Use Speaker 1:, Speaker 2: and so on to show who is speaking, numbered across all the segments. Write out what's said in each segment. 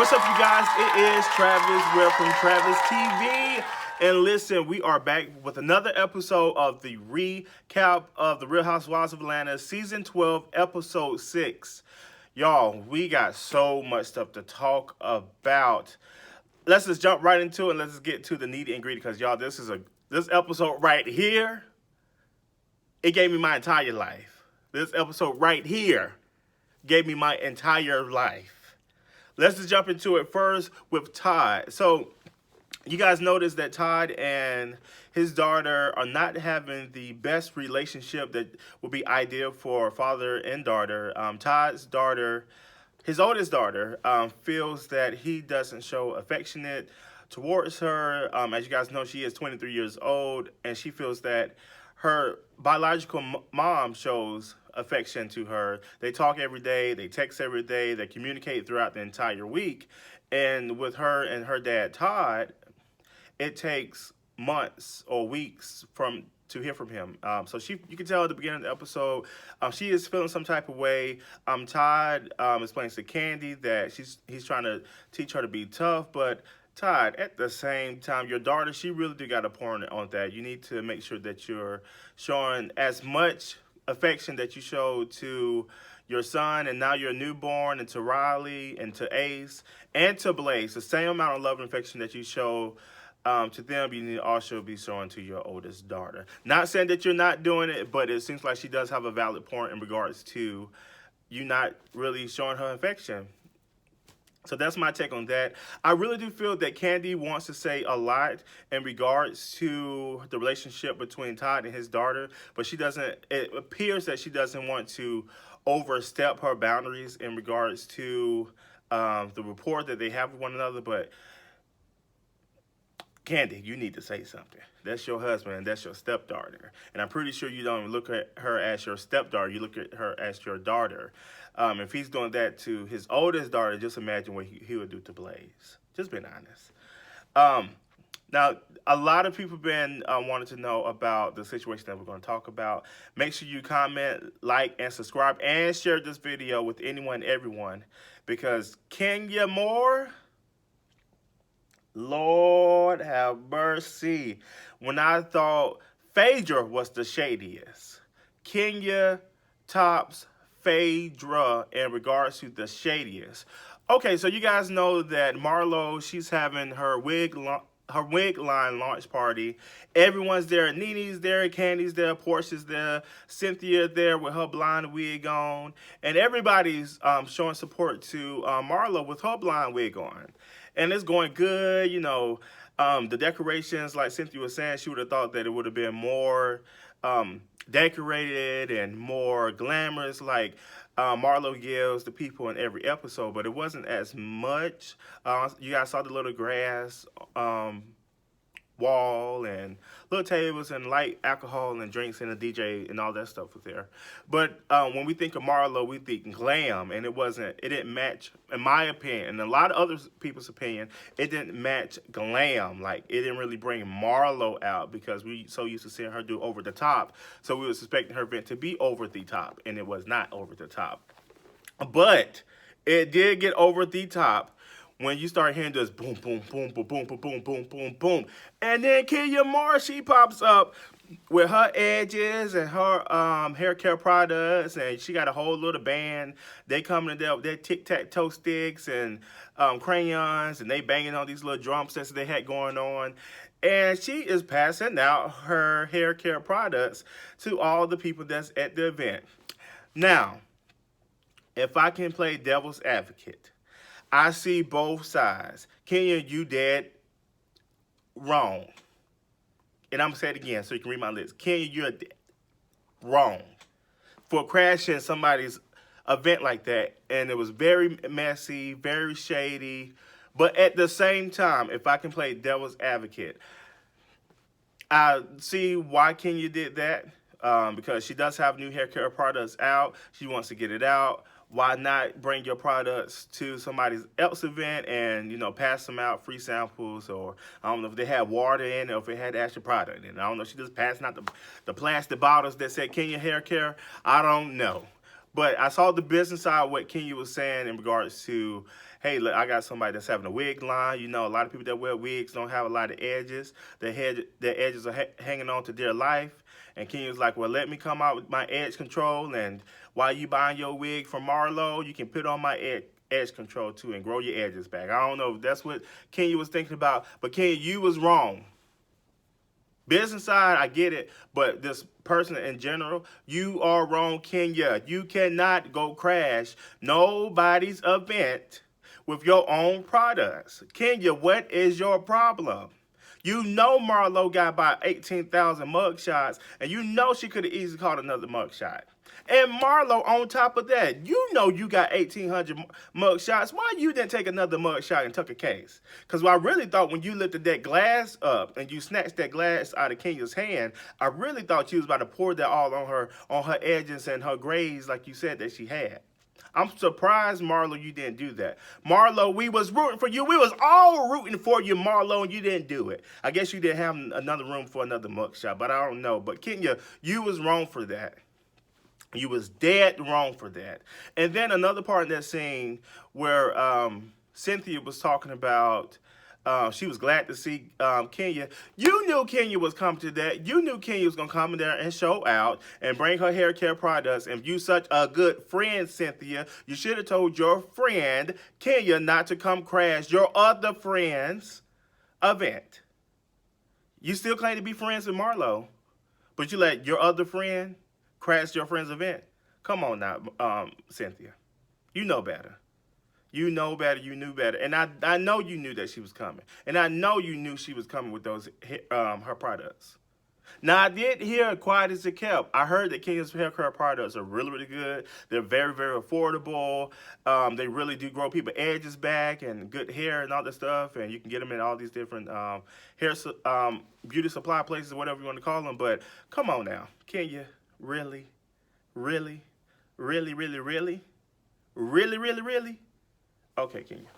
Speaker 1: What's up, you guys? It is TravisDWare from Travis TV. And listen, we are back with another episode of the recap of the Real Housewives of Atlanta, Season 12, Episode 6. Y'all, we got so much stuff to talk about. Let's just jump right into it and let's just get to the nitty and gritty because, y'all, this episode right here, it gave me my entire life. This episode right here gave me my entire life. Let's just jump into it first with Todd. So, you guys notice that Todd and his daughter are not having the best relationship that would be ideal for father and daughter. Todd's daughter, his oldest daughter, feels that he doesn't show affectionate towards her. As you guys know, she is 23 years old, and she feels that her biological mom shows affection to her. They talk every day, they text every day, they communicate throughout the entire week. And with her and her dad, Todd, it takes months or weeks to hear from him. So you can tell at the beginning of the episode, she is feeling some type of way. Todd explains to Candy that he's trying to teach her to be tough, but Todd, at the same time, your daughter, she really do got a point on that. You need to make sure that you're showing as much affection that you showed to your son and now your newborn, and to Riley and to Ace and to Blaze. The same amount of love and affection that you show to them, you need to also be showing to your oldest daughter. Not saying that you're not doing it, but it seems like she does have a valid point in regards to you not really showing her affection. So that's my take on that. I really do feel that Candy wants to say a lot in regards to the relationship between Todd and his daughter, but she doesn't, it appears that she doesn't want to overstep her boundaries in regards to the rapport that they have with one another. But Candy, you need to say something. That's your husband and that's your stepdaughter. And I'm pretty sure you don't look at her as your stepdaughter. You look at her as your daughter. If he's doing that to his oldest daughter, just imagine what he would do to Blaze. Just being honest. Now, a lot of people have been wanting to know about the situation that we're going to talk about. Make sure you comment, like, and subscribe, and share this video with anyone and everyone. Because Kenya Moore, Lord have mercy. When I thought Phaedra was the shadiest, Kenya tops Phaedra in regards to the shadiest. Okay, so you guys know that Marlo, she's having her wig line launch party. Everyone's there. Nene's there, Candy's there, Portia's there, Cynthia there with her blonde wig on, and everybody's showing support to Marlo with her blonde wig on. And it's going good, you know. The decorations, like Cynthia was saying, she would have thought that it would have been more decorated and more glamorous, like Marlo gives the people in every episode, but it wasn't as much. You guys saw the little grass wall and little tables and light alcohol and drinks and a DJ and all that stuff was there. But when we think of Marlo, we think glam, and it didn't match, in my opinion, and a lot of other people's opinion, it didn't match glam. Like, it didn't really bring Marlo out because we so used to seeing her do over the top. So we were expecting her event to be over the top, and it was not over the top. But it did get over the top when you start hearing this boom, boom, boom, boom, boom, boom, boom, boom, boom, boom. And then Kenya Moore, she pops up with her edges and her hair care products, and she got a whole little band. They coming in there with their tic-tac-toe sticks and crayons, and they banging on these little drum sets they had going on. And she is passing out her hair care products to all the people that's at the event. Now, if I can play devil's advocate, I see both sides. Kenya, you dead wrong. And I'm going to say it again so you can read my list. Kenya, you're wrong for crashing somebody's event like that. And it was very messy, very shady. But at the same time, if I can play devil's advocate, I see why Kenya did that. Because she does have new hair care products out. She wants to get it out. Why not bring your products to somebody else's event and, you know, pass them out, free samples, or I don't know if they had water in it or if it had actual product in it. I don't know if she just passing out the plastic bottles that said Kenya Hair Care. I don't know. But I saw the business side of what Kenya was saying in regards to, hey, look, I got somebody that's having a wig line. You know, a lot of people that wear wigs don't have a lot of edges. Their edges are hanging on to their life. And Kenya was like, well, let me come out with my edge control. And while you buying your wig from Marlo, you can put on my edge control too and grow your edges back. I don't know if that's what Kenya was thinking about. But Kenya, you was wrong. Business side, I get it, but this person in general, you are wrong, Kenya. You cannot go crash nobody's event with your own products. Kenya, what is your problem? You know Marlo got about 18,000 mugshots, and you know she could have easily caught another mugshot. And Marlo, on top of that, you know you got 1,800 mugshots. Why you didn't take another mugshot and took a case? Because I really thought when you lifted that glass up and you snatched that glass out of Kenya's hand, I really thought you was about to pour that all on her edges and her grays like you said that she had. I'm surprised, Marlo, you didn't do that. Marlo, we was rooting for you. We was all rooting for you, Marlo, and you didn't do it. I guess you didn't have another room for another mugshot, but I don't know. But Kenya, you was wrong for that. You was dead wrong for that. And then another part of that scene where Cynthia was talking about she was glad to see Kenya. You knew Kenya was coming to that. You knew Kenya was going to come in there and show out and bring her hair care products. And you such a good friend, Cynthia, you should have told your friend, Kenya, not to come crash your other friend's event. You still claim to be friends with Marlo, but you let your other friend crash your friend's event. Come on now, Cynthia. You know better. You know better. You knew better. And I know you knew that she was coming. And I know you knew she was coming with those her products. Now, I did hear Quiet as It Kept. I heard that Kenya's hair care products are really, really good. They're very, very affordable. They really do grow people's edges back and good hair and all that stuff. And you can get them in all these different beauty supply places, whatever you want to call them. But come on now, Kenya. Really? Really? Really, really, really? Really, really, really? Okay, Kenya.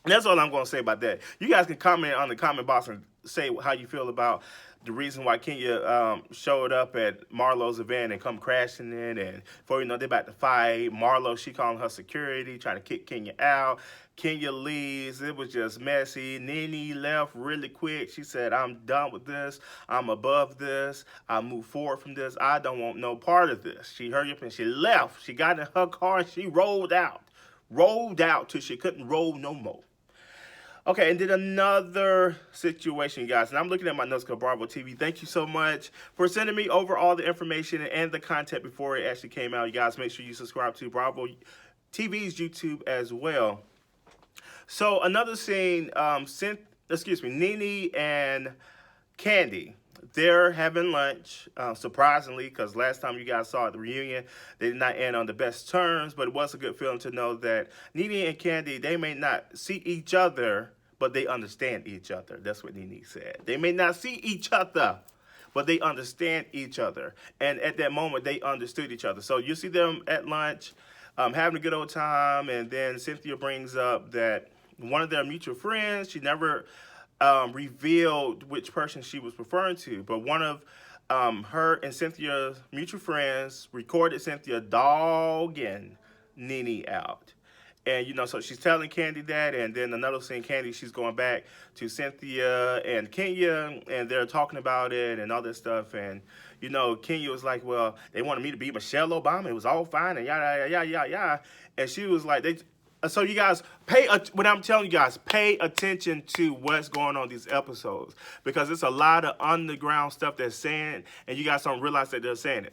Speaker 1: That's all I'm going to say about that. You guys can comment on the comment box and say how you feel about the reason why Kenya showed up at Marlo's event and come crashing in. And before you know, they're about to fight. Marlo, she calling her security, trying to kick Kenya out. Kenya leaves. It was just messy. Nene left really quick. She said, I'm done with this. I'm above this. I move forward from this. I don't want no part of this. She hurried up and she left. She got in her car and she rolled out. Rolled out till she couldn't roll no more. Okay, and then another situation, guys, and I'm looking at my notes called Bravo TV. Thank you so much for sending me over all the information and the content before it actually came out. You guys, make sure you subscribe to Bravo TV's YouTube as well. So another scene, Nene and Candy. They're having lunch, surprisingly, because last time you guys saw at the reunion, they did not end on the best terms, but it was a good feeling to know that Nene and Candy, they may not see each other, but they understand each other. That's what Nene said. They may not see each other, but they understand each other. And at that moment, they understood each other. So you see them at lunch, having a good old time, and then Cynthia brings up that one of their mutual friends, she never revealed which person she was referring to, but one of her and Cynthia's mutual friends recorded Cynthia dogging Nene out. And, you know, so she's telling Candy that, and then another scene, Candy, she's going back to Cynthia and Kenya, and they're talking about it and all this stuff. And, you know, Kenya was like, well, they wanted me to be Michelle Obama. It was all fine, and yada, yada, yada, yada. And she was like, so you guys, what I'm telling you guys, pay attention to what's going on in these episodes, because it's a lot of underground stuff they're saying, and you guys don't realize that they're saying it.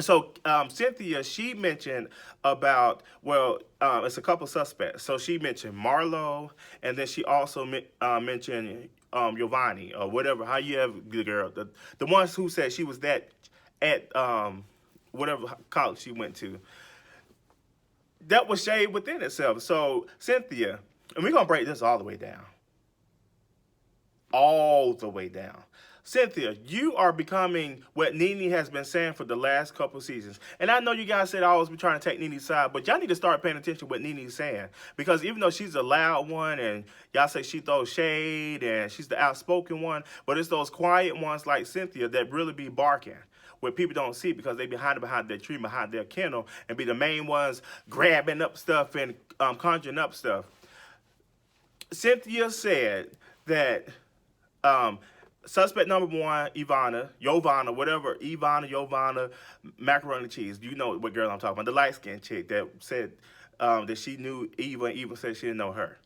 Speaker 1: So Cynthia, she mentioned about, well, it's a couple suspects. So she mentioned Marlo, and then she also mentioned Giovanni, or whatever, how you have the girl, the ones who said she was that at whatever college she went to. That was shade within itself. So Cynthia, and we're going to break this all the way down. All the way down. Cynthia, you are becoming what Nene has been saying for the last couple seasons. And I know you guys said I always be trying to take Nene's side, but y'all need to start paying attention to what Nene's saying. Because even though she's a loud one and y'all say she throws shade and she's the outspoken one, but it's those quiet ones like Cynthia that really be barking. what people don't see because they be hiding behind their tree, behind their kennel, and be the main ones grabbing up stuff and conjuring up stuff. Cynthia said that um, suspect number one, Yovana, whatever, Yovana, macaroni and cheese. You know what girl I'm talking about, the light skinned chick that said that she knew Eva, and Eva said she didn't know her.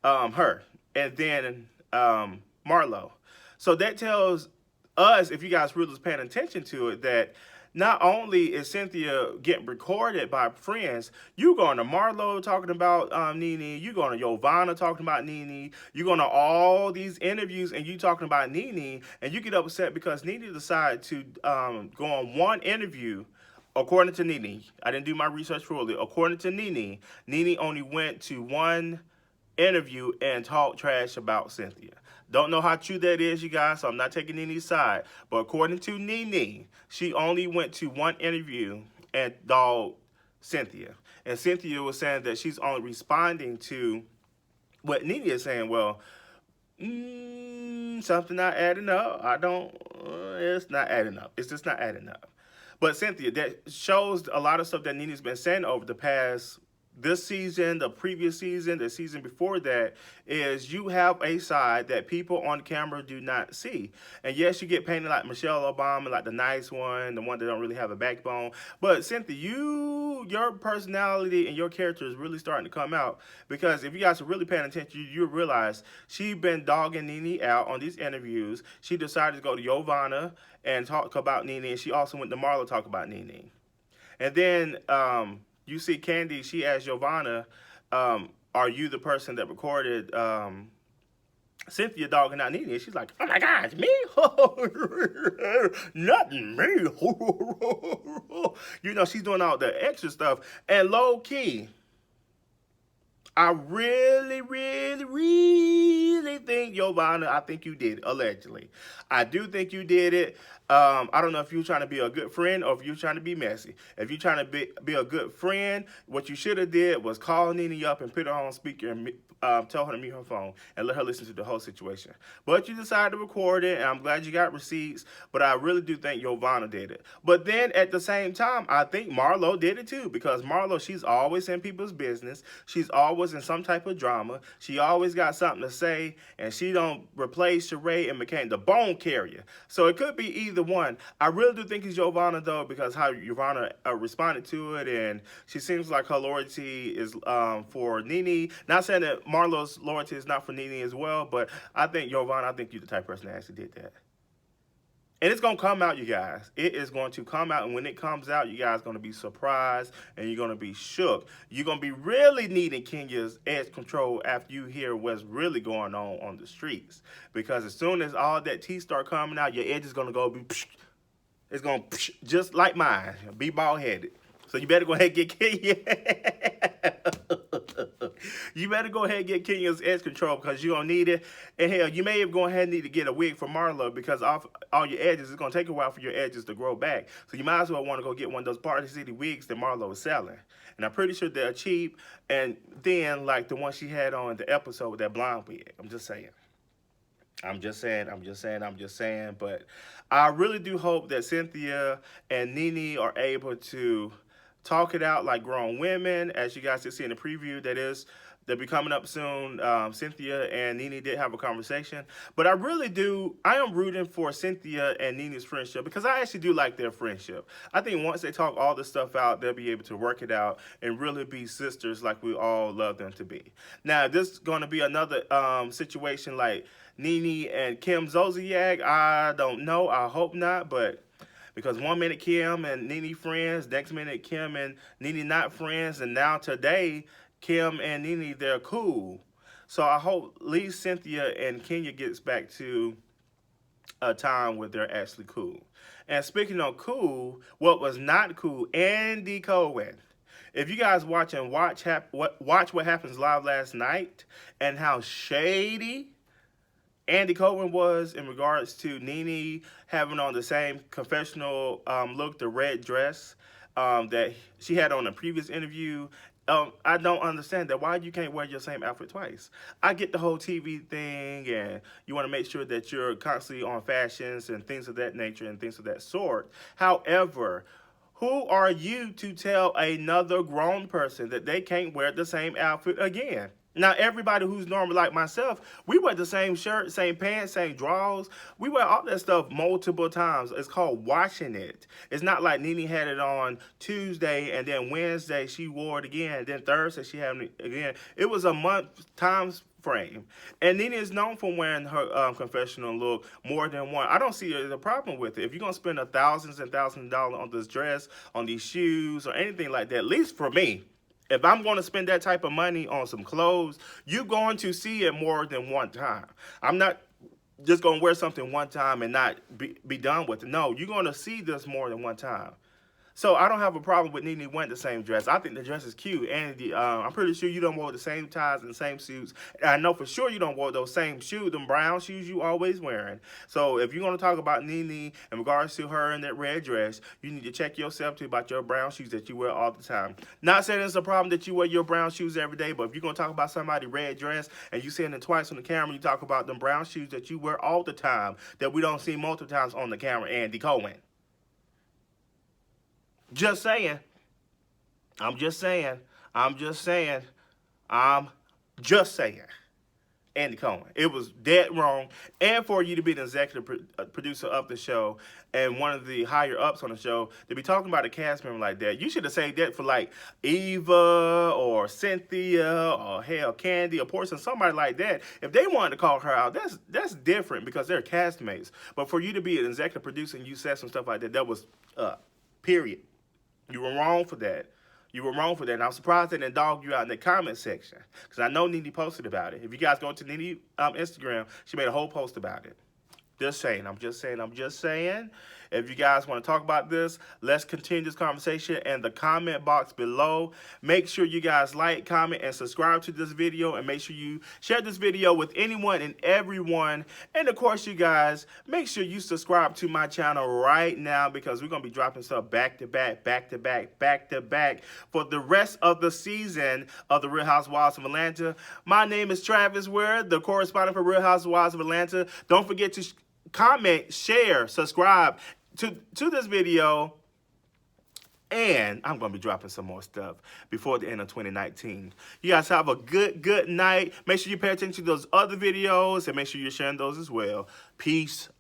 Speaker 1: Her. And then Marlo. So that tells us, if you guys really was paying attention to it, that not only is Cynthia getting recorded by friends, you going to Marlo talking about Nene, you going to Yovana talking about Nene, you going to all these interviews and you talking about Nene, and you get upset because Nene decided to go on one interview. According to Nene, I didn't do my research fully. According to Nene, Nene only went to one interview and talked trash about Cynthia. Don't know how true that is, you guys, so I'm not taking Nene's side. But according to Nene, she only went to one interview and dogged Cynthia. And Cynthia was saying that she's only responding to what Nene is saying. Well, something not adding up. It's not adding up. It's just not adding up. But Cynthia, that shows a lot of stuff that Nene's been saying over the past this season, the previous season, the season before that, is you have a side that people on camera do not see. And yes, you get painted like Michelle Obama, like the nice one, the one that don't really have a backbone. But Cynthia, your personality and your character is really starting to come out, because if you guys are really paying attention, you realize she's been dogging Nene out on these interviews. She decided to go to Yovana and talk about Nene, and she also went to Marlo to talk about Nene. And then you see Candy, she asked Yovana, are you the person that recorded Cynthia dogging out Nene? And she's like, oh my gosh, me? Nothing, me. You know, she's doing all the extra stuff. And low key, I really, really, really think, Yovana, I think you did it, allegedly. I do think you did it. I don't know if you're trying to be a good friend or if you're trying to be messy. If you're trying to be a good friend, what you should have did was call Nene up and put her on speaker and tell her to mute her phone and let her listen to the whole situation. But you decided to record it, and I'm glad you got receipts, but I really do think Yovana did it. But then at the same time, I think Marlo did it too, because Marlo, she's always in people's business. She's always in some type of drama. She always got something to say, and she don't replace Sheree and became the bone carrier. So it could be either one. I really do think it's Yovana, though, because how Yovana responded to it, and she seems like her loyalty is for Nene. Not saying that Marlo's loyalty is not for Nene as well, but I think Yovana, I think you're the type of person that actually did that. And it's going to come out, you guys. It is going to come out, and when it comes out, you guys are going to be surprised, and you're going to be shook. You're going to be really needing Kenya's edge control after you hear what's really going on the streets. Because as soon as all that tea start coming out, your edge is going to go, it's going to, just like mine, be bald-headed. So you better go ahead and get Kenya. You better go ahead and get Kenya's edge control, because you're going to need it. And hell, you may even go ahead and need to get a wig for Marlo, because off all your edges, it's going to take a while for your edges to grow back. So you might as well want to go get one of those Party City wigs that Marlo is selling. And I'm pretty sure they're cheap. And then, like the one she had on the episode with that blonde wig. I'm just saying. But I really do hope that Cynthia and Nene are able to talk it out like grown women. As you guys can see in the preview, they'll be coming up soon. Cynthia and Nene did have a conversation. But I am rooting for Cynthia and Nene's friendship, because I actually do like their friendship. I think once they talk all this stuff out, they'll be able to work it out and really be sisters like we all love them to be. Now, this is going to be another situation like Nene and Kim Zolciak. I don't know. I hope not, but because one minute Kim and Nene friends, next minute Kim and Nene not friends, and now today Kim and Nene, they're cool. So I hope at least Cynthia and Kenya gets back to a time where they're actually cool. And speaking of cool, what was not cool, Andy Cohen. If you guys watch What Happens Live last night, and how shady Andy Cohen was in regards to Nene having on the same confessional look, the red dress. that she had on a previous interview. I don't understand that. Why you can't wear your same outfit twice? I get the whole TV thing, and you want to make sure that you're constantly on fashions and things of that nature and things of that sort. However, who are you to tell another grown person that they can't wear the same outfit again? Now, everybody who's normal like myself, we wear the same shirt, same pants, same drawers. We wear all that stuff multiple times. It's called washing it. It's not like Nene had it on Tuesday and then Wednesday she wore it again. And then Thursday she had it again. It was a month times frame. And Nene is known for wearing her confessional look more than one. I don't see a problem with it. If you're going to spend thousands and thousands of dollars on this dress, on these shoes, or anything like that, at least for me, if I'm going to spend that type of money on some clothes, you're going to see it more than one time. I'm not just going to wear something one time and not be done with it. No, you're going to see this more than one time. So I don't have a problem with Nene wearing the same dress. I think the dress is cute, and I'm pretty sure you don't wear the same ties and the same suits. And I know for sure you don't wear those same shoes, them brown shoes you always wearing. So if you're going to talk about Nene in regards to her in that red dress, you need to check yourself too about your brown shoes that you wear all the time. Not saying it's a problem that you wear your brown shoes every day, but if you're going to talk about somebody's red dress and you saying it twice on the camera, you talk about them brown shoes that you wear all the time that we don't see multiple times on the camera, Andy Cohen. Just saying. I'm just saying. I'm just saying. I'm just saying. Andy Cohen. It was dead wrong. And for you to be the executive producer of the show and one of the higher ups on the show, to be talking about a cast member like that, you should have saved that for like Eva or Cynthia or hell Candy or Portia, somebody like that. If they wanted to call her out, that's different because they're castmates. But for you to be an executive producer and you said some stuff like that, that was period. You were wrong for that. You were wrong for that. And I'm surprised they didn't dog you out in the comment section. Because I know Nene posted about it. If you guys go to Nene Instagram, she made a whole post about it. Just saying. I'm just saying. I'm just saying. If you guys want to talk about this, let's continue this conversation in the comment box below. Make sure you guys like, comment, and subscribe to this video. And make sure you share this video with anyone and everyone. And of course, you guys, make sure you subscribe to my channel right now because we're going to be dropping stuff back to back, back to back, back to back for the rest of the season of The Real Housewives of Atlanta. My name is Travis Ware, the correspondent for Real Housewives of Atlanta. Don't forget to comment, share, subscribe to this video, and I'm going to be dropping some more stuff before the end of 2019. You guys have a good night. Make sure you pay attention to those other videos, and make sure you're sharing those as well. Peace